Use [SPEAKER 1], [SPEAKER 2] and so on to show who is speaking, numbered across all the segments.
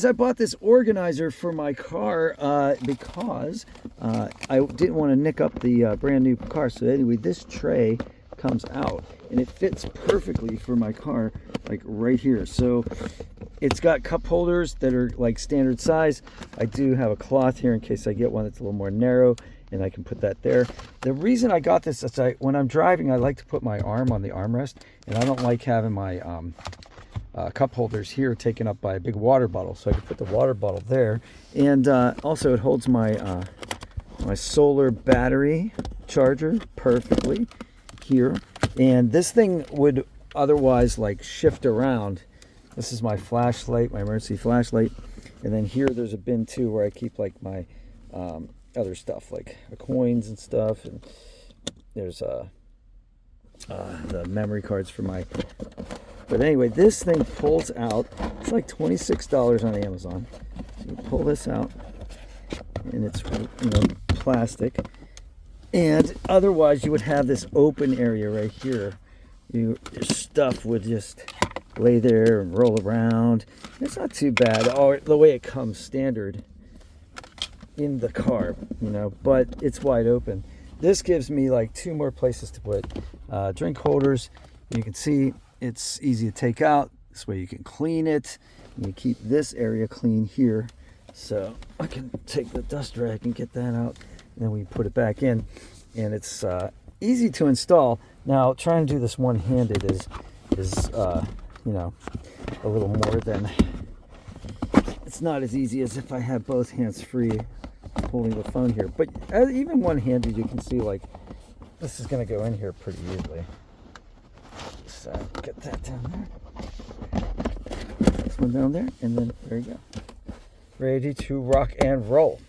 [SPEAKER 1] I bought this organizer for my car because I didn't want to nick up the brand new car. So anyway, this tray comes out and it fits perfectly for my car, like right here. So it's got cup holders that are like standard size. I do have a cloth here in case I get one that's a little more narrow, and I can put that there. The reason I got this is when I'm driving, I like to put my arm on the armrest, and I don't like having my cup holders here taken up by a big water bottle, so I can put the water bottle there. And also it holds my my solar battery charger perfectly here. And this thing would otherwise like shift around. This is my flashlight, my emergency flashlight, and then here there's a bin too where I keep like my other stuff like coins and stuff, and there's the memory cards for my. But anyway, this thing pulls out. It's like $26 on Amazon. So you pull this out, and it's, you know, plastic. And otherwise, you would have this open area right here. Your stuff would just lay there and roll around. It's not too bad. Or the way it comes standard in the car, you know. But it's wide open. This gives me like 2 more places to put drink holders. You can see. It's easy to take out. This way you can clean it. And you keep this area clean here. So I can take the dust rag and get that out. And then we put it back in. And it's easy to install. Now trying to do this one-handed is you know, a little more than, it's not as easy as if I had both hands free holding the phone here. But even one-handed, you can see like this is going to go in here pretty easily. So get that down there. This one down there, and then there you go. Ready to rock and roll.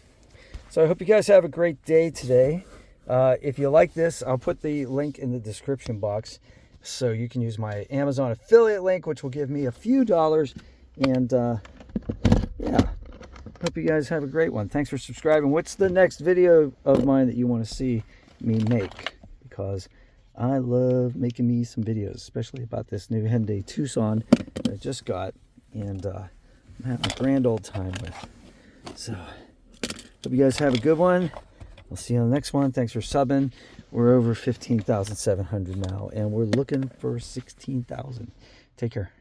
[SPEAKER 1] So I hope you guys have a great day today. If you like this, I'll put the link in the description box so you can use my Amazon affiliate link, which will give me a few dollars. And yeah, hope you guys have a great one. Thanks for subscribing. What's the next video of mine that you want to see me make? Because I love making me some videos, especially about this new Hyundai Tucson that I just got, and I'm having a grand old time with. So, hope you guys have a good one. I'll see you on the next one. Thanks for subbing. We're over 15,700 now, and we're looking for 16,000. Take care.